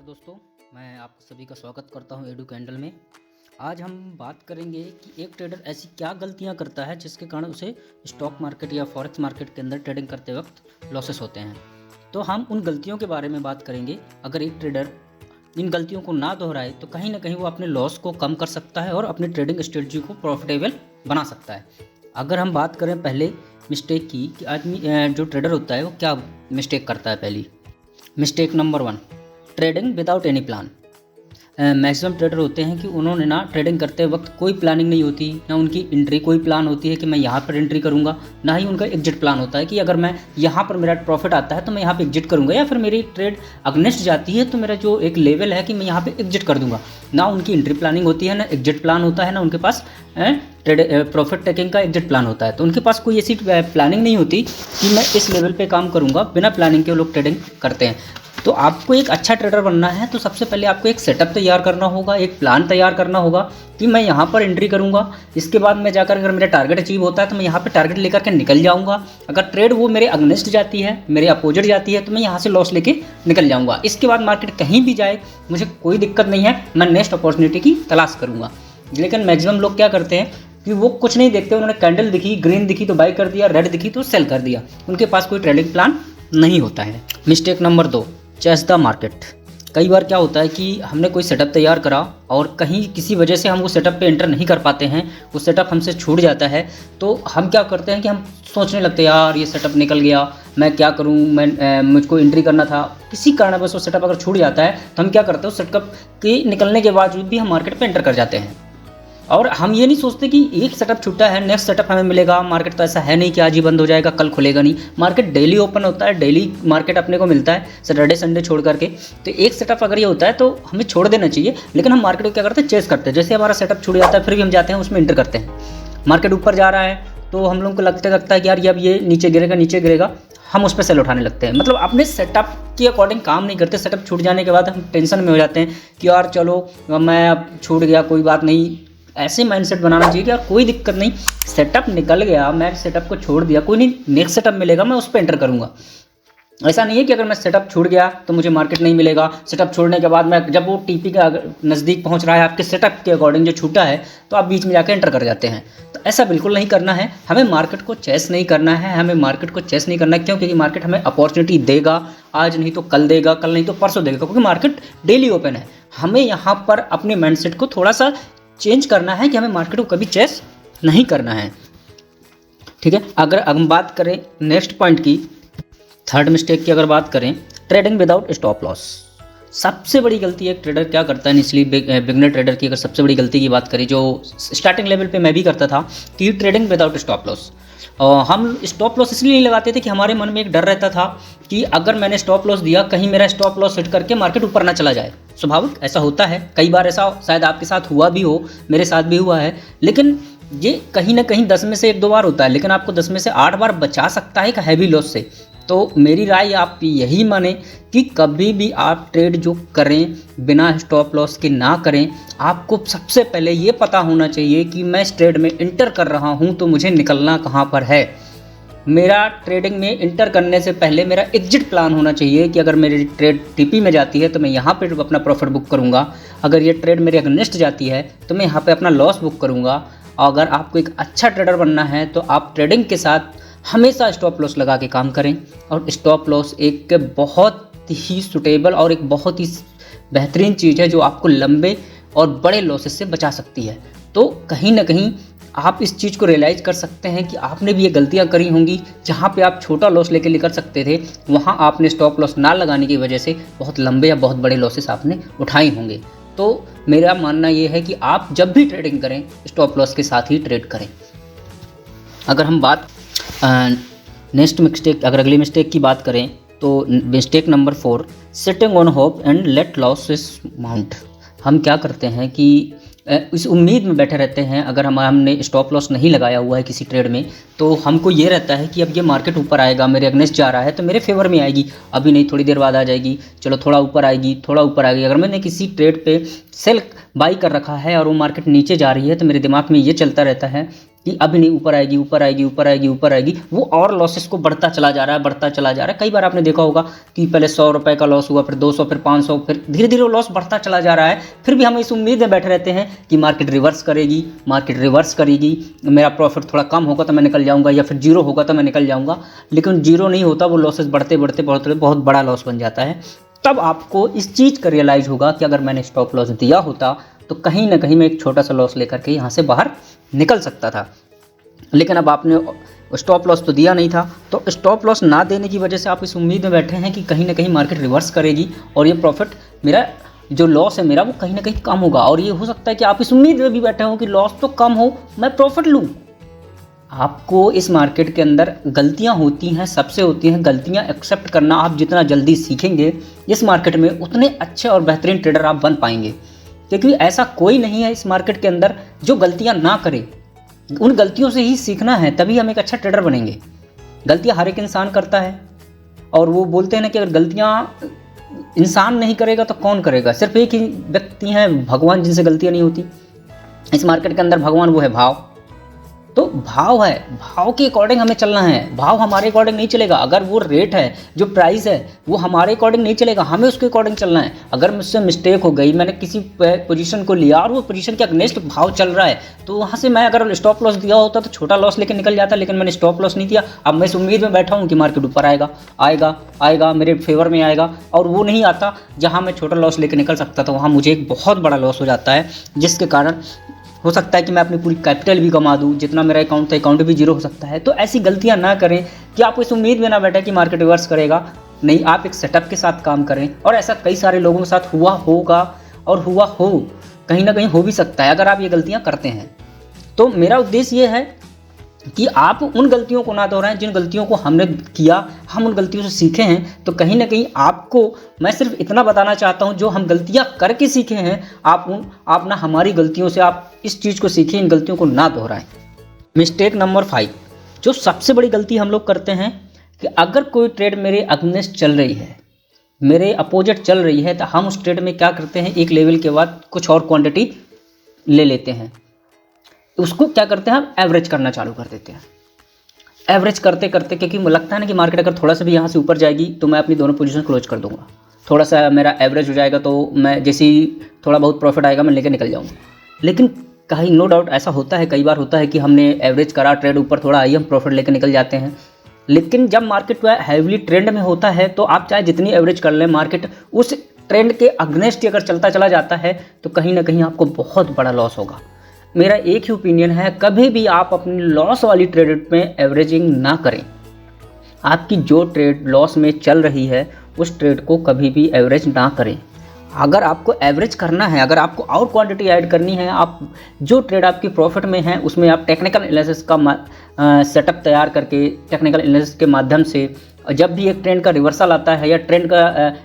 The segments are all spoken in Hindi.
दोस्तों, मैं आप सभी का स्वागत करता हूं एडू कैंडल में। आज हम बात करेंगे कि एक ट्रेडर ऐसी क्या गलतियां करता है जिसके कारण उसे स्टॉक मार्केट या फॉरेक्स मार्केट के अंदर ट्रेडिंग करते वक्त लॉसेस होते हैं। तो हम उन गलतियों के बारे में बात करेंगे। अगर एक ट्रेडर इन गलतियों को ना दोहराए तो कहीं ना कहीं वो अपने लॉस को कम कर सकता है और अपनी ट्रेडिंग स्ट्रेटजी को प्रॉफिटेबल बना सकता है। अगर हम बात करें पहले मिस्टेक की कि आदमी जो ट्रेडर होता है वो क्या मिस्टेक करता है। पहली mistake number 1, trading without any plan. Maximum trader होते हैं कि उन्होंने ना ट्रेडिंग करते वक्त कोई प्लानिंग नहीं होती, ना उनकी एंट्री कोई प्लान होती है कि मैं यहाँ पर एंट्री करूँगा, ना ही उनका एग्जिट प्लान होता है कि अगर मैं यहाँ पर मेरा प्रॉफिट आता है तो मैं यहाँ पे एग्जिट करूँगा, या फिर मेरी ट्रेड अगेंस्ट जाती है तो मेरा जो एक लेवल है कि मैं यहाँ पे एग्जिट कर दूँगा। ना उनकी एंट्री प्लानिंग होती है, ना एग्जिट प्लान होता है, ना उनके पास ट्रेड प्रॉफिट टेकिंग का एग्जिट प्लान होता है। तो उनके पास कोई ऐसी प्लानिंग नहीं होती कि मैं इस लेवल पे काम करूँगा। बिना प्लानिंग के वो लोग ट्रेडिंग करते हैं। तो आपको एक अच्छा ट्रेडर बनना है तो सबसे पहले आपको एक सेटअप तैयार करना होगा, एक प्लान तैयार करना होगा कि मैं यहाँ पर एंट्री करूँगा, इसके बाद मैं जाकर अगर मेरा टारगेट अचीव होता है तो मैं यहाँ पे टारगेट लेकर के निकल जाऊँगा। अगर ट्रेड वो मेरे अगेंस्ट जाती है, मेरे अपोजिट जाती है, तो मैं यहाँ से लॉस लेके निकल जाऊँगा। इसके बाद मार्केट कहीं भी जाए मुझे कोई दिक्कत नहीं है, मैं नेक्स्ट अपॉर्चुनिटी की तलाश करूँगा। लेकिन मैक्सिमम लोग क्या करते हैं कि वो कुछ नहीं देखते, उन्होंने कैंडल दिखी, ग्रीन दिखी तो बाई कर दिया, रेड दिखी तो सेल कर दिया। उनके पास कोई ट्रेडिंग प्लान नहीं होता है। Mistake number 2, chase the market. कई बार क्या होता है कि हमने कोई सेटअप तैयार करा और कहीं किसी वजह से हम वो सेटअप पे एंटर नहीं कर पाते हैं, वो सेटअप हमसे छूट जाता है। तो हम क्या करते हैं कि हम सोचने लगते हैं यार ये सेटअप निकल गया, मैं क्या करूं, मैं मुझको एंट्री करना था। किसी कारणवश वो सेटअप अगर छूट जाता है तो हम क्या करते हैं, उस सेटअप के निकलने के बावजूद भी हम मार्केट पर एंटर कर जाते हैं। और हम ये नहीं सोचते कि एक सेटअप छूटा है, नेक्स्ट सेटअप हमें मिलेगा। मार्केट तो ऐसा है नहीं कि आज ही बंद हो जाएगा, कल खुलेगा नहीं। मार्केट डेली ओपन होता है, डेली मार्केट अपने को मिलता है, सैटरडे संडे छोड़ करके। तो एक सेटअप अगर ये होता है तो हमें छोड़ देना चाहिए। लेकिन हम मार्केट को क्या करते हैं, चेस करते हैं। जैसे हमारा सेटअप छूट जाता है फिर भी हम जाते हैं उसमें एंटर करते हैं। मार्केट ऊपर जा रहा है तो हम लोगों को लगता है कि यार अब ये नीचे गिरेगा, हम उस पर सेल उठाने लगते हैं। मतलब अपने सेटअप के अकॉर्डिंग काम नहीं करते। सेटअप छूट जाने के बाद हम टेंशन में हो जाते हैं कि यार चलो मैं अब छूट गया, कोई बात नहीं। ऐसे माइंडसेट बनाना चाहिए कि यार कोई दिक्कत नहीं, सेटअप निकल गया, मैं सेटअप को छोड़ दिया, कोई नहीं, नेक्स्ट सेटअप मिलेगा, मैं उस पर एंटर करूंगा। ऐसा नहीं है कि अगर मैं सेटअप छूट गया तो मुझे मार्केट नहीं मिलेगा। सेटअप छोड़ने के बाद मैं जब वो टीपी के नज़दीक पहुंच रहा है आपके सेटअप के अकॉर्डिंग जो छूटा है, तो आप बीच में जाकर एंटर कर जाते हैं। तो ऐसा बिल्कुल नहीं करना है। हमें मार्केट को चेस नहीं करना है, क्यों? क्योंकि मार्केट हमें अपॉर्चुनिटी देगा, आज नहीं तो कल देगा, कल नहीं तो परसों देगा, क्योंकि मार्केट डेली ओपन है। हमें यहाँ पर अपने माइंडसेट को थोड़ा सा चेंज करना है कि हमें मार्केट को कभी चेस नहीं करना है। ठीक है। अगर हम बात करें नेक्स्ट पॉइंट की, थर्ड मिस्टेक की अगर बात करें, ट्रेडिंग विदाउट स्टॉप लॉस। सबसे बड़ी गलती एक ट्रेडर क्या करता है, इसलिए बिगनर ट्रेडर की अगर सबसे बड़ी गलती की बात करें, जो स्टार्टिंग लेवल पे मैं भी करता था, कि ट्रेडिंग विदाउट स्टॉप लॉस। हम स्टॉप लॉस इसलिए नहीं लगाते थे कि हमारे मन में एक डर रहता था कि अगर मैंने स्टॉप लॉस दिया, कहीं मेरा स्टॉप लॉस हिट करके मार्केट ऊपर ना चला जाए। स्वाभाविक ऐसा होता है, कई बार ऐसा शायद आपके साथ हुआ भी हो, मेरे साथ भी हुआ है। लेकिन ये कहीं ना कहीं 10 में से 1-2 बार होता है, लेकिन आपको 10 में से 8 बार बचा सकता है एक हैवी लॉस से। तो मेरी राय आप यही माने कि कभी भी आप ट्रेड जो करें बिना स्टॉप लॉस के ना करें। आपको सबसे पहले ये पता होना चाहिए कि मैं इस ट्रेड में इंटर कर रहा हूं तो मुझे निकलना कहां पर है। मेरा ट्रेडिंग में इंटर करने से पहले मेरा एग्जिट प्लान होना चाहिए कि अगर मेरी ट्रेड टीपी में जाती है तो मैं यहाँ पे अपना प्रॉफिट बुक करूँगा, अगर ये ट्रेड मेरे अगेंस्ट जाती है तो मैं यहाँ पे अपना लॉस बुक करूँगा। अगर आपको एक अच्छा ट्रेडर बनना है तो आप ट्रेडिंग के साथ हमेशा स्टॉप लॉस लगा के काम करें। और स्टॉप लॉस एक बहुत ही सुटेबल और एक बहुत ही बेहतरीन चीज़ है जो आपको लंबे और बड़े लॉसेस से बचा सकती है। तो कहीं ना कहीं आप इस चीज़ को रियलाइज़ कर सकते हैं कि आपने भी ये गलतियां करी होंगी। जहां पे आप छोटा लॉस लेके निकल सकते थे, वहां आपने स्टॉप लॉस ना लगाने की वजह से बहुत लंबे या बहुत बड़े लॉसेस आपने उठाए होंगे। तो मेरा मानना ये है कि आप जब भी ट्रेडिंग करें स्टॉप लॉस के साथ ही ट्रेड करें। अगर हम बात अगर अगली मिस्टेक की बात करें तो mistake number 4, sitting on hope and let losses mount. हम क्या करते हैं कि इस उम्मीद में बैठे रहते हैं। अगर हमने स्टॉप लॉस नहीं लगाया हुआ है किसी ट्रेड में तो हमको ये रहता है कि अब ये मार्केट ऊपर आएगा, मेरे अगेंस्ट जा रहा है तो मेरे फेवर में आएगी, अभी नहीं थोड़ी देर बाद आ जाएगी, चलो थोड़ा ऊपर आएगी। अगर मैंने किसी ट्रेड पे सेल बाई कर रखा है और वो मार्केट नीचे जा रही है तो मेरे दिमाग में ये चलता रहता है कि अभी नहीं, ऊपर आएगी ऊपर आएगी ऊपर आएगी ऊपर आएगी, वो और लॉसेस को बढ़ता चला जा रहा है, बढ़ता चला जा रहा है। कई बार आपने देखा होगा कि पहले 100 रुपये का लॉस हुआ, फिर 200, फिर 500, फिर धीरे धीरे वो लॉस बढ़ता चला जा रहा है। फिर भी हम इस उम्मीद में बैठे रहते हैं कि मार्केट रिवर्स करेगी, मार्केट रिवर्स करेगी, मेरा प्रॉफिट थोड़ा कम होगा तो मैं निकल जाऊँगा, या फिर जीरो होगा तो मैं निकल जाऊँगा। लेकिन जीरो नहीं होता, वो लॉसेस बढ़ते बढ़ते बढ़ते बहुत बड़ा लॉस बन जाता है। तब आपको इस चीज़ का रियलाइज़ होगा कि अगर मैंने स्टॉप लॉस दिया होता तो कहीं ना कहीं मैं एक छोटा सा लॉस लेकर के यहाँ से बाहर निकल सकता था। लेकिन अब आपने स्टॉप लॉस तो दिया नहीं था, तो स्टॉप लॉस ना देने की वजह से आप इस उम्मीद में बैठे हैं कि कहीं ना कहीं मार्केट रिवर्स करेगी और ये प्रॉफिट, मेरा जो लॉस है मेरा, वो कहीं ना कहीं कम होगा। और ये हो सकता है कि आप इस उम्मीद में भी बैठे हो कि लॉस तो कम हो, मैं प्रॉफिट लूँ। आपको इस मार्केट के अंदर गलतियां होती हैं, सबसे होती हैं। गलतियां एक्सेप्ट करना आप जितना जल्दी सीखेंगे इस मार्केट में, उतने अच्छे और बेहतरीन ट्रेडर आप बन पाएंगे। क्योंकि ऐसा कोई नहीं है इस मार्केट के अंदर जो गलतियां ना करे। उन गलतियों से ही सीखना है, तभी हम एक अच्छा ट्रेडर बनेंगे। गलतियां हर एक इंसान करता है, और वो बोलते हैं ना कि अगर गलतियां इंसान नहीं करेगा तो कौन करेगा। सिर्फ एक ही व्यक्ति हैं, भगवान, जिनसे गलतियां नहीं होती इस मार्केट के अंदर। भगवान वो है भाव। तो भाव है, भाव के अकॉर्डिंग हमें चलना है। भाव हमारे अकॉर्डिंग नहीं चलेगा। अगर वो रेट है, जो प्राइस है, वो हमारे अकॉर्डिंग नहीं चलेगा, हमें उसके अकॉर्डिंग चलना है। अगर मुझसे मिस्टेक हो गई, मैंने किसी पोजीशन को लिया और वो पोजीशन के अगेंस्ट भाव चल रहा है, तो वहाँ से मैं अगर स्टॉप लॉस दिया होता तो छोटा लॉस लेकर निकल जाता। लेकिन मैंने स्टॉप लॉस नहीं दिया। अब मैं इस उम्मीद में बैठा हूँ कि मार्केट ऊपर आएगा आएगा आएगा, मेरे फेवर में आएगा, और वो नहीं आता। जहाँ मैं छोटा लॉस लेकर निकल सकता था, वहाँ मुझे एक बहुत बड़ा लॉस हो जाता है, जिसके कारण हो सकता है कि मैं अपनी पूरी कैपिटल भी गंवा दूँ। जितना मेरा अकाउंट था, अकाउंट भी जीरो हो सकता है। तो ऐसी गलतियां ना करें कि आप इस उम्मीद में ना बैठे कि मार्केट रिवर्स करेगा। नहीं, आप एक सेटअप के साथ काम करें। और ऐसा कई सारे लोगों के साथ हुआ होगा और हुआ हो, कहीं ना कहीं हो भी सकता है अगर आप ये गलतियां करते हैं। तो मेरा उद्देश्य ये है कि आप उन गलतियों को ना दोहराएं जिन गलतियों को हमने किया, हम उन गलतियों से सीखे हैं। तो कहीं ना कहीं आपको मैं सिर्फ इतना बताना चाहता हूं, जो हम गलतियां करके सीखे हैं, आप ना हमारी गलतियों से आप इस चीज़ को सीखें, इन गलतियों को ना दोहराएं। मिस्टेक नंबर 5, जो सबसे बड़ी गलती हम लोग करते हैं, कि अगर कोई ट्रेड मेरे अगेंस्ट चल रही है, मेरे अपोजिट चल रही है, तो हम उस ट्रेड में क्या करते हैं, एक लेवल के बाद कुछ और क्वांटिटी ले लेते हैं। उसको क्या करते हैं, हम एवरेज करना चालू कर देते हैं। एवरेज करते करते, क्योंकि मुझे लगता है ना कि मार्केट अगर थोड़ा सा भी यहाँ से ऊपर जाएगी तो मैं अपनी दोनों पोजीशन क्लोज कर दूंगा। थोड़ा सा मेरा एवरेज हो जाएगा तो मैं जैसे ही थोड़ा बहुत प्रॉफिट आएगा मैं लेके निकल जाऊँगा। लेकिन कहीं नो डाउट ऐसा होता है, कई बार होता है कि हमने एवरेज करा, ट्रेड ऊपर थोड़ा आई, हम प्रॉफिट लेकर निकल जाते हैं। लेकिन जब मार्केट हैवीली ट्रेंड में होता है, तो आप चाहे जितनी एवरेज कर लें, मार्केट उस ट्रेंड के अगेंस्ट ही अगर चलता चला जाता है, तो कहीं ना कहीं आपको बहुत बड़ा लॉस होगा। मेरा एक ही ओपिनियन है, कभी भी आप अपनी लॉस वाली ट्रेड में एवरेजिंग ना करें। आपकी जो ट्रेड लॉस में चल रही है, उस ट्रेड को कभी भी एवरेज ना करें। अगर आपको एवरेज करना है, अगर आपको और क्वांटिटी ऐड करनी है, आप जो ट्रेड आपकी प्रॉफिट में है उसमें आप टेक्निकल एनालिसिस का सेटअप तैयार करके, टेक्निकल एनालिसिस के माध्यम से जब भी एक ट्रेंड का रिवर्सल आता है या ट्रेंड का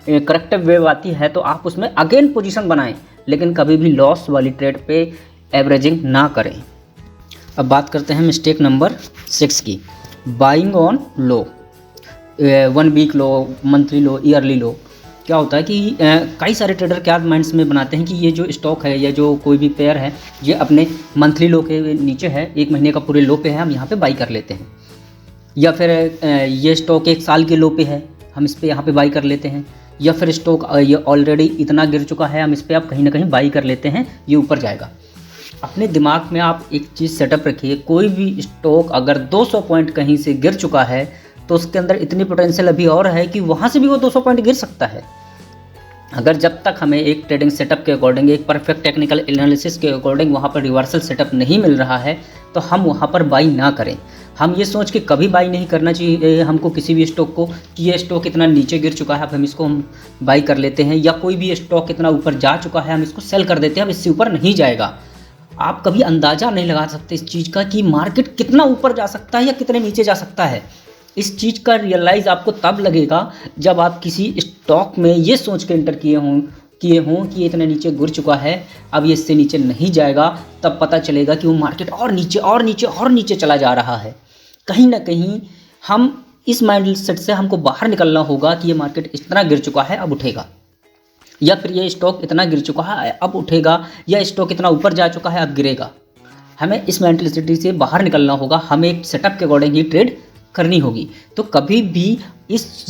करेक्टिव वेव आती है, तो आप उसमें अगेन पोजीशन बनाएं। लेकिन कभी भी लॉस वाली ट्रेड पे एवरेजिंग ना करें। अब बात करते हैं मिस्टेक नंबर 6 की, buying on low, 1 week low, monthly low, yearly low. क्या होता है कि कई सारे ट्रेडर क्या माइंड्स में बनाते हैं कि ये जो स्टॉक है या जो कोई भी पेयर है, ये अपने मंथली लो के नीचे है, 1 महीने का पूरे लो पे है, हम यहाँ पे बाई कर लेते हैं। या फिर ये स्टॉक 1 साल के लो पे है, हम इस पर यहाँ पे बाई कर लेते हैं। या फिर स्टॉक ये ऑलरेडी इतना गिर चुका है, हम इस पर आप कहीं ना कहीं बाई कर लेते हैं, ये ऊपर जाएगा। अपने दिमाग में आप एक चीज़ सेटअप रखिए, कोई भी स्टॉक अगर 200 पॉइंट कहीं से गिर चुका है, तो उसके अंदर इतनी पोटेंशियल अभी और है कि वहाँ से भी वो 200 पॉइंट गिर सकता है। अगर जब तक हमें एक ट्रेडिंग सेटअप के अकॉर्डिंग, एक परफेक्ट टेक्निकल एनालिसिस के अकॉर्डिंग वहाँ पर रिवर्सल सेटअप नहीं मिल रहा है, तो हम वहाँ पर बाई ना करें। हम ये सोच के कभी बाई नहीं करना चाहिए हमको किसी भी स्टॉक को कि ये स्टॉक इतना नीचे गिर चुका है, अब हम इसको बाई कर लेते हैं। या कोई भी स्टॉक इतना ऊपर जा चुका है, हम इसको सेल कर देते हैं, अब इससे ऊपर नहीं जाएगा। आप कभी अंदाज़ा नहीं लगा सकते इस चीज़ का कि मार्केट कितना ऊपर जा सकता है या कितने नीचे जा सकता है। इस चीज़ का रियलाइज़ आपको तब लगेगा जब आप किसी स्टॉक में ये सोच के एंटर किए हों कि ये इतना नीचे गिर चुका है, अब ये इससे नीचे नहीं जाएगा। तब पता चलेगा कि वो मार्केट और नीचे और नीचे और नीचे चला जा रहा है। कहीं ना कहीं हम इस माइंड सेट से हमको बाहर निकलना होगा कि ये मार्केट इतना गिर चुका है, अब उठेगा। या फिर ये स्टॉक इतना गिर चुका है, अब उठेगा। या स्टॉक इतना ऊपर जा चुका है, अब गिरेगा। हमें इस मेंटलिटी से बाहर निकलना होगा, हमें एक सेटअप के अकॉर्डिंग ही ट्रेड करनी होगी। तो कभी भी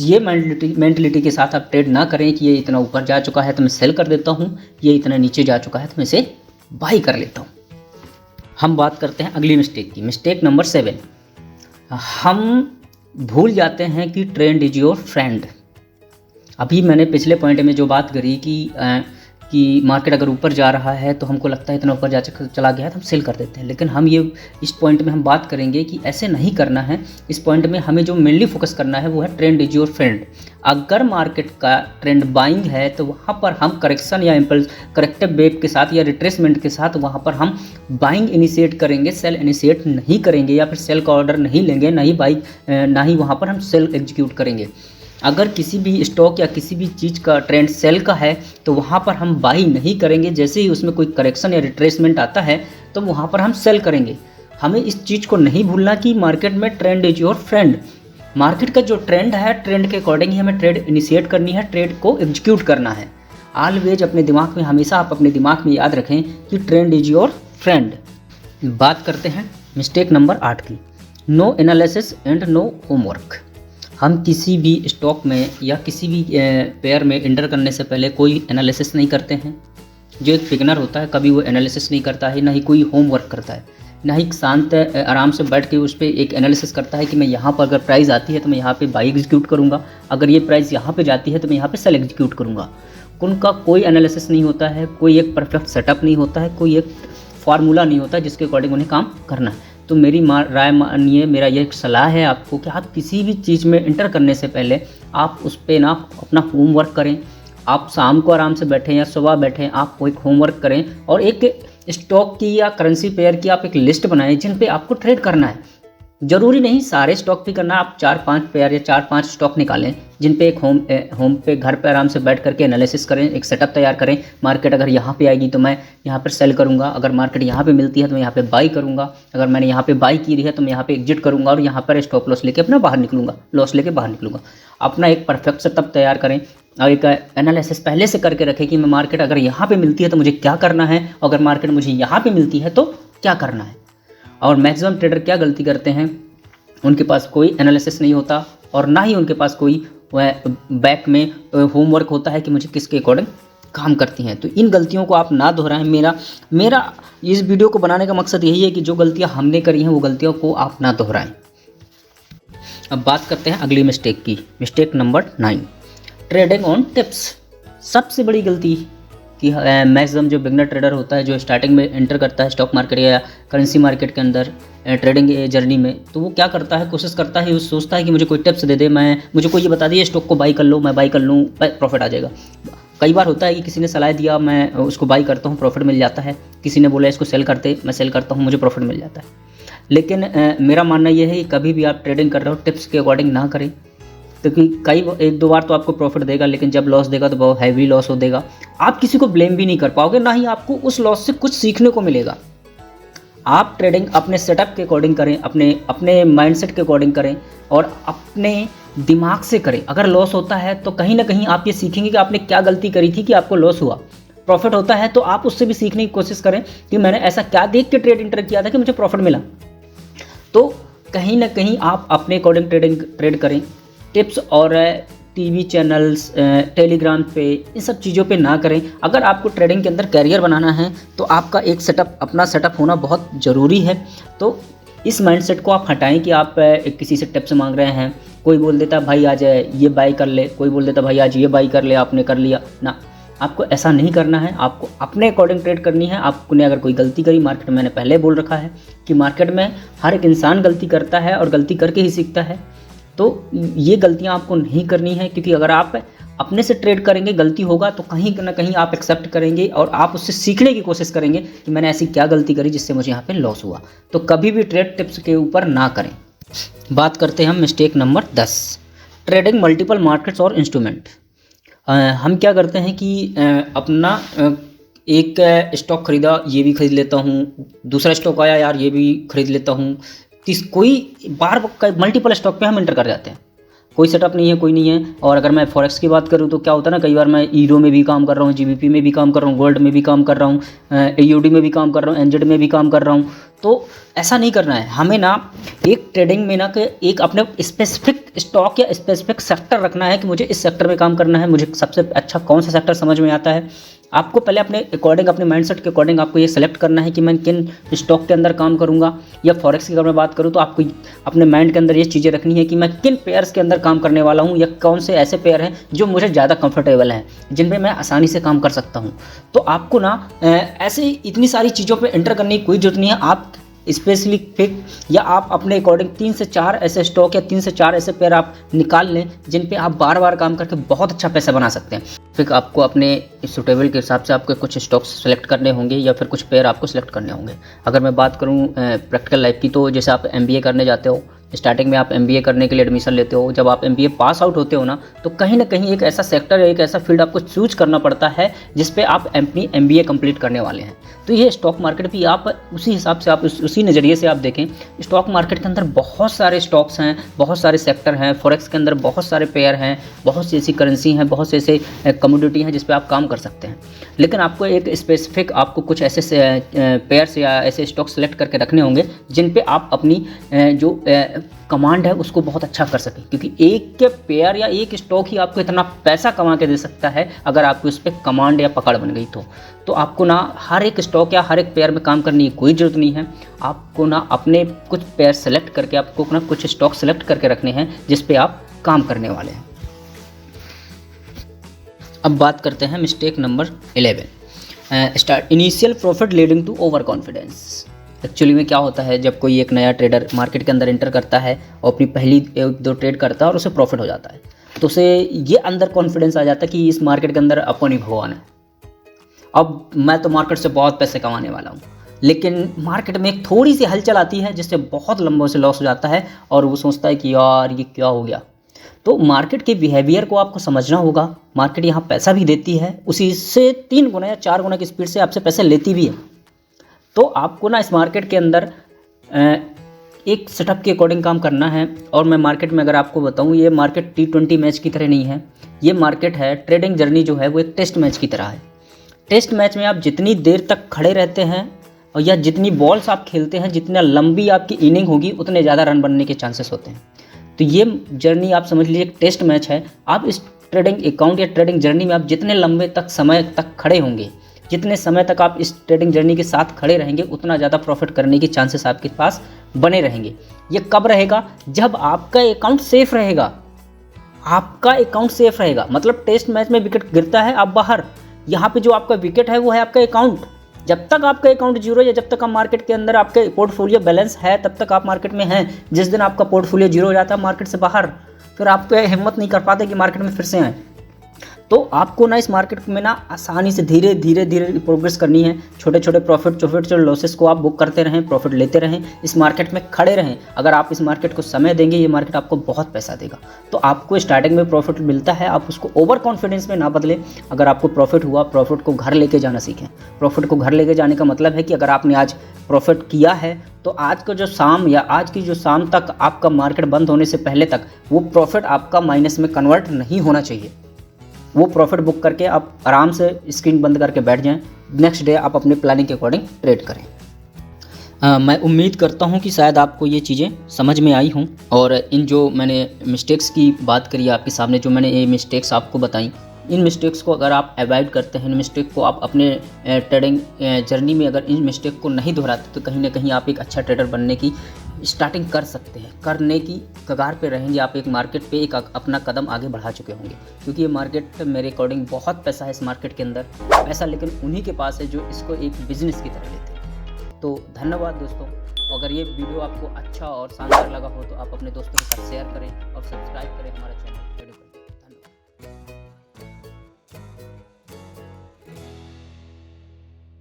ये मेंटलिटी के साथ आप ट्रेड ना करें कि ये इतना ऊपर जा चुका है तो मैं सेल कर देता हूँ, ये इतना नीचे जा चुका है तो मैं इसे बाई कर लेता हूँ। हम बात करते हैं अगली मिस्टेक की, मिस्टेक नंबर 7। हम भूल जाते हैं कि ट्रेंड इज योर फ्रेंड। अभी मैंने पिछले पॉइंट में जो बात करी कि मार्केट अगर ऊपर जा रहा है तो हमको लगता है इतना ऊपर चला गया है तो हम सेल कर देते हैं, लेकिन हम ये इस पॉइंट में हम बात करेंगे कि ऐसे नहीं करना है। इस पॉइंट में हमें जो मेनली फोकस करना है वो है ट्रेंड इज योर फ्रेंड। अगर मार्केट का ट्रेंड बाइंग है तो वहाँ पर हम करेक्शन या इम्पल्स करेक्टिव वेव के साथ या रिट्रेसमेंट के साथ वहाँ पर हम बाइंग इनिशिएट करेंगे, सेल इनिशिएट नहीं करेंगे, या फिर सेल का ऑर्डर नहीं लेंगे, ना ही वहाँ पर हम सेल एग्जीक्यूट करेंगे। अगर किसी भी स्टॉक या किसी भी चीज़ का ट्रेंड सेल का है तो वहाँ पर हम बाई नहीं करेंगे। जैसे ही उसमें कोई करेक्शन या रिट्रेसमेंट आता है तो वहाँ पर हम सेल करेंगे। हमें इस चीज़ को नहीं भूलना कि मार्केट में trend is your friend. Market का जो ट्रेंड है, ट्रेंड के अकॉर्डिंग ही हमें ट्रेड इनिशिएट करनी है, ट्रेड को एग्जीक्यूट करना है। ऑलवेज अपने दिमाग में, हमेशा आप अपने दिमाग में याद रखें कि ट्रेंड इज योर फ्रेंड। बात करते हैं मिस्टेक नंबर 8 की, no analysis and no homework. हम किसी भी स्टॉक में या किसी भी पेयर में एंटर करने से पहले कोई एनालिसिस नहीं करते हैं। जो एक बिगिनर होता है कभी वो एनालिसिस नहीं करता है, ना ही कोई होमवर्क करता है, ना ही शांत आराम से बैठ के उस पर एक एनालिसिस करता है कि मैं यहाँ पर अगर प्राइस आती है तो मैं यहाँ पे बाई एग्जीक्यूट करूँगा, अगर ये प्राइस यहाँ पे जाती है तो मैं यहाँ पे सेल एग्जीक्यूट करूँगा। उनका कोई एनालिसिस नहीं होता है, कोई एक परफेक्ट सेटअप नहीं होता है, कोई एक फार्मूला नहीं होता जिसके अकॉर्डिंग उन्हें काम करना है। तो मेरी राय मानिए, मेरा ये एक सलाह है आपको कि आप किसी भी चीज़ में इंटर करने से पहले आप उस पर ना अपना होमवर्क करें। आप शाम को आराम से बैठें या सुबह बैठें, आप एक होमवर्क करें और एक स्टॉक की या करेंसी पेयर की आप एक लिस्ट बनाएं जिन पे आपको ट्रेड करना है। ज़रूरी नहीं सारे स्टॉक पे करना, आप 4-5 पेयर या 4-5 स्टॉक निकालें जिन पे एक होम पे घर पे आराम से बैठ करके एनालिसिस करें, एक सेटअप तैयार करें। मार्केट अगर यहाँ पे आएगी तो मैं यहाँ पर सेल करूँगा, अगर मार्केट यहाँ पे मिलती है तो मैं यहाँ पे बाई करूँगा, अगर मैंने यहाँ पे बाई की रही है तो मैं यहाँ पे एग्जिट करूँगा और यहाँ पर स्टॉप लॉस लेके अपना बाहर निकलूँगा, लॉस लेके बाहर निकलूँगा। अपना एक परफेक्ट सेटअप तैयार करें और एक एनालिसिस पहले से करके रखें कि मैं मार्केट अगर यहाँ पर मिलती है तो मुझे क्या करना है, अगर मार्केट मुझे यहाँ पर मिलती है तो क्या करना है। और मैक्सिमम ट्रेडर क्या गलती करते हैं, उनके पास कोई एनालिसिस नहीं होता और ना ही उनके पास कोई बैक में होमवर्क होता है कि मुझे किसके अकॉर्डिंग काम करती हैं। तो इन गलतियों को आप ना दोहराएं। मेरा इस वीडियो को बनाने का मकसद यही है कि जो गलतियां हमने करी हैं वो गलतियों को आप ना दोहराएं। अब बात करते हैं अगली मिस्टेक की, mistake number 9, trading on tips. सबसे बड़ी गलती कि मैक्सिमम जो बिगनर ट्रेडर होता है, जो स्टार्टिंग में एंटर करता है स्टॉक मार्केट या करेंसी मार्केट के अंदर ट्रेडिंग जर्नी में, तो वो क्या करता है, कोशिश करता है, वो सोचता है कि मुझे कोई टिप्स दे दे, मुझे कोई ये बता दिए स्टॉक को बाई कर लो, मैं बाई कर लूँ, प्रॉफिट आ जाएगा। कई बार होता है कि किसी ने सलाह दिया, मैं उसको बाई करता हूँ, प्रॉफिट मिल जाता है। किसी ने बोला इसको सेल करते, मैं सेल करता हूँ, मुझे प्रॉफिट मिल जाता है। लेकिन मेरा मानना यह है कि कभी भी आप ट्रेडिंग कर रहे हो टिप्स के अकॉर्डिंग ना करें, क्योंकि 1-2 बार तो आपको प्रॉफिट देगा, लेकिन जब लॉस देगा तो बहुत हैवी लॉस हो देगा। आप किसी को ब्लेम भी नहीं कर पाओगे, ना ही आपको उस लॉस से कुछ सीखने को मिलेगा। आप ट्रेडिंग अपने सेटअप के अकॉर्डिंग करें, अपने माइंडसेट के अकॉर्डिंग करें और अपने दिमाग से करें। अगर लॉस होता है तो कहीं ना कहीं आप ये सीखेंगे कि आपने क्या गलती करी थी कि आपको लॉस हुआ। प्रॉफिट होता है तो आप उससे भी सीखने की कोशिश करें कि मैंने ऐसा क्या देख के ट्रेड इंटर किया था कि मुझे प्रॉफिट मिला। तो कहीं ना कहीं आप अपने अकॉर्डिंग ट्रेड करें। टिप्स और टीवी चैनल्स, टेलीग्राम पे, इन सब चीज़ों पे ना करें। अगर आपको ट्रेडिंग के अंदर कैरियर बनाना है तो आपका एक सेटअप, अपना सेटअप होना बहुत ज़रूरी है। तो इस माइंडसेट को आप हटाएं कि आप किसी से टिप्स मांग रहे हैं। कोई बोल देता भाई आज ये बाई कर ले, कोई बोल देता भाई आज ये बाई कर ले, आपने कर लिया ना। आपको ऐसा नहीं करना है, आपको अपने अकॉर्डिंग ट्रेड करनी है। आपने अगर कोई गलती करी मार्केट में, मैंने पहले बोल रखा है कि मार्केट में हर एक इंसान गलती करता है और गलती करके ही सीखता है। तो ये गलतियां आपको नहीं करनी है, क्योंकि अगर आप अपने से ट्रेड करेंगे, गलती होगा तो कहीं ना कहीं आप एक्सेप्ट करेंगे और आप उससे सीखने की कोशिश करेंगे कि मैंने ऐसी क्या गलती करी जिससे मुझे यहाँ पे लॉस हुआ। तो कभी भी ट्रेड टिप्स के ऊपर ना करें। बात करते हैं हम mistake number 10, trading multiple markets और इंस्ट्रूमेंट। हम क्या करते हैं कि अपना एक स्टॉक खरीदा, ये भी खरीद लेता हूँ, दूसरा स्टॉक आया यार ये भी खरीद लेता हूँ। कोई बार मल्टीपल स्टॉक पे हम इंटर कर जाते हैं, कोई सेटअप नहीं है, कोई नहीं है। और अगर मैं फॉरेक्स की बात करूँ तो क्या होता है ना, कई बार मैं ईरो में भी काम कर रहा हूँ, जीबीपी में भी काम कर रहा हूँ, गोल्ड में भी काम कर रहा हूँ, एयूडी में भी काम कर रहा हूँ, एनजेड में भी काम कर रहा हूँ। तो ऐसा नहीं करना है हमें ना। एक ट्रेडिंग में ना कि एक अपने स्पेसिफिक स्टॉक या स्पेसिफिक सेक्टर रखना है कि मुझे इस सेक्टर में काम करना है, मुझे सबसे अच्छा कौन सा सेक्टर समझ में आता है। आपको पहले अपने अकॉर्डिंग, अपने माइंडसेट के अकॉर्डिंग आपको ये सेलेक्ट करना है कि मैं किन स्टॉक के अंदर काम करूंगा। या फॉरेक्स की अगर मैं बात करूं तो आपको अपने माइंड के अंदर ये चीज़ें रखनी है कि मैं किन पेयर्स के अंदर काम करने वाला हूं, या कौन से ऐसे पेयर हैं जो मुझे ज़्यादा कंफर्टेबल हैं, जिन पे मैं आसानी से काम कर सकता हूं। तो आपको ना ऐसे इतनी सारी चीज़ों पर एंटर करने की कोई जरूरत नहीं है। आप स्पेसिफिक या आप अपने अकॉर्डिंग 3 से 4 ऐसे स्टॉक या 3 से 4 ऐसे पेयर आप निकाल लें जिन पे आप बार बार काम करके बहुत अच्छा पैसा बना सकते हैं। फिर आपको अपने सूटेबल के हिसाब से आपके कुछ स्टॉक्स सेलेक्ट करने होंगे या फिर कुछ पेयर आपको सेलेक्ट करने होंगे। अगर मैं बात करूं प्रैक्टिकल लाइफ की, तो जैसे आप MBA करने जाते हो, स्टार्टिंग में आप MBA करने के लिए एडमिशन लेते हो, जब आप MBA पास आउट होते हो ना, तो कहीं ना कहीं एक ऐसा सेक्टर, एक ऐसा फील्ड आपको चूज करना पड़ता है जिस पे आप अपनी MBA कंप्लीट करने वाले हैं। तो ये स्टॉक मार्केट भी आप उसी हिसाब से, आप उसी नज़रिए से आप देखें। स्टॉक मार्केट के अंदर बहुत सारे स्टॉक्स हैं, बहुत सारे सेक्टर हैं। फॉरेक्स के अंदर बहुत सारे पेयर हैं, बहुत सी ऐसी करेंसी हैं, बहुत से ऐसे कमोडिटी हैं जिस पे आप काम कर सकते हैं। लेकिन आपको एक स्पेसिफिक, आपको कुछ ऐसे पेयर्स या ऐसे स्टॉक सेलेक्ट करके रखने होंगे जिन पे आप अपनी जो कमांड है उसको बहुत अच्छा कर सकें, क्योंकि एक के पेयर या एक स्टॉक ही आपको इतना पैसा कमा के दे सकता है अगर आपकी उस पर कमांड या पकड़ बन गई तो आपको ना हर एक स्टॉक या हर एक पेयर में काम करने की कोई ज़रूरत नहीं है। आपको ना अपने कुछ पेयर सेलेक्ट करके, आपको ना कुछ स्टॉक सेलेक्ट करके रखने हैं जिस पे आप काम करने वाले हैं। अब बात करते हैं mistake number 11, initial profit leading to over confidence. Actually में क्या होता है, जब कोई एक नया ट्रेडर मार्केट के अंदर एंटर करता है और अपनी पहली 1-2 ट्रेड करता है और उसे प्रॉफिट हो जाता है, तो उसे ये अंदर कॉन्फिडेंस आ जाता है कि इस मार्केट के अंदर अपन ही भगवान है, अब मैं तो मार्केट से बहुत पैसे कमाने वाला हूँ। लेकिन मार्केट में एक थोड़ी सी हलचल आती है जिससे बहुत लंबा से लॉस हो जाता है और वो सोचता है कि यार ये क्या हो गया। तो मार्केट के बिहेवियर को आपको समझना होगा। मार्केट यहाँ पैसा भी देती है, उसी से 3 गुना या 4 गुना की स्पीड से आपसे पैसे लेती भी है। तो आपको ना इस मार्केट के अंदर एक सेटअप के अकॉर्डिंग काम करना है। और मैं मार्केट में अगर आपको बताऊं, ये मार्केट T20 मैच की तरह नहीं है। ये मार्केट है, ट्रेडिंग जर्नी जो है वो एक टेस्ट मैच की तरह है। टेस्ट मैच में आप जितनी देर तक खड़े रहते हैं और या जितनी बॉल्स आप खेलते हैं, जितना लंबी आपकी इनिंग होगी, उतने ज़्यादा रन बनने के चांसेस होते हैं। तो ये जर्नी आप समझ लीजिए एक टेस्ट मैच है। आप इस ट्रेडिंग अकाउंट या ट्रेडिंग जर्नी में आप जितने लंबे तक समय तक खड़े होंगे, जितने समय तक आप इस ट्रेडिंग जर्नी के साथ खड़े रहेंगे, उतना ज़्यादा प्रॉफिट करने के चांसेस आपके पास बने रहेंगे। ये कब रहेगा? जब आपका अकाउंट सेफ रहेगा। आपका अकाउंट सेफ रहेगा मतलब टेस्ट मैच में विकेट गिरता है, आप बाहर। यहाँ पे जो आपका विकेट है वो है आपका अकाउंट। जब तक आपका अकाउंट जीरो या जब तक आप मार्केट के अंदर आपके पोर्टफोलियो बैलेंस है, तब तक आप मार्केट में हैं। जिस दिन आपका पोर्टफोलियो जीरो हो जाता है मार्केट से बाहर, फिर आप हिम्मत नहीं कर पाते कि मार्केट में फिर से आए। तो आपको ना इस मार्केट में ना आसानी से धीरे धीरे प्रोग्रेस करनी है। छोटे छोटे प्रॉफिट, छोटे छोटे लॉसेस को आप बुक करते रहें, प्रॉफिट लेते रहें, इस मार्केट में खड़े रहें। अगर आप इस मार्केट को समय देंगे, ये मार्केट आपको बहुत पैसा देगा। तो आपको स्टार्टिंग में प्रॉफिट मिलता है, आप उसको ओवर कॉन्फिडेंस में ना बदलें। अगर आपको प्रॉफिट हुआ, प्रॉफिट को घर लेके जाना सीखें। प्रॉफिट को घर लेके जाने का मतलब है कि अगर आपने आज प्रॉफिट किया है तो आज का जो शाम या आज की जो शाम तक आपका मार्केट बंद होने से पहले तक वो प्रॉफिट आपका माइनस में कन्वर्ट नहीं होना चाहिए। वो प्रॉफिट बुक करके आप आराम से स्क्रीन बंद करके बैठ जाएं। नेक्स्ट डे आप अपने प्लानिंग के अकॉर्डिंग ट्रेड करें। मैं उम्मीद करता हूं कि शायद आपको ये चीज़ें समझ में आई हों और इन जो मैंने मिस्टेक्स की बात करी आपके सामने, जो मैंने ये मिस्टेक्स आपको बताई, इन मिस्टेक्स को अगर आप अवॉइड करते हैं, इन मिस्टेक को आप अपने ट्रेडिंग जर्नी में अगर इन मिस्टेक को नहीं दोहराते, तो कहीं ना कहीं आप एक अच्छा ट्रेडर बनने की स्टार्टिंग कर सकते हैं। करने की कगार पे रहेंगे आप, एक मार्केट पे एक अपना कदम आगे बढ़ा चुके होंगे। क्योंकि ये मार्केट मेरे अकॉर्डिंग बहुत पैसा है इस मार्केट के अंदर। पैसा लेकिन उन्हीं के पास है जो इसको एक बिजनेस की तरह लेते हैं। तो धन्यवाद दोस्तों। अगर ये वीडियो आपको अच्छा और शानदार लगा हो तो आप अपने दोस्तों के साथ शेयर करें और सब्सक्राइब करें हमारा चैनल।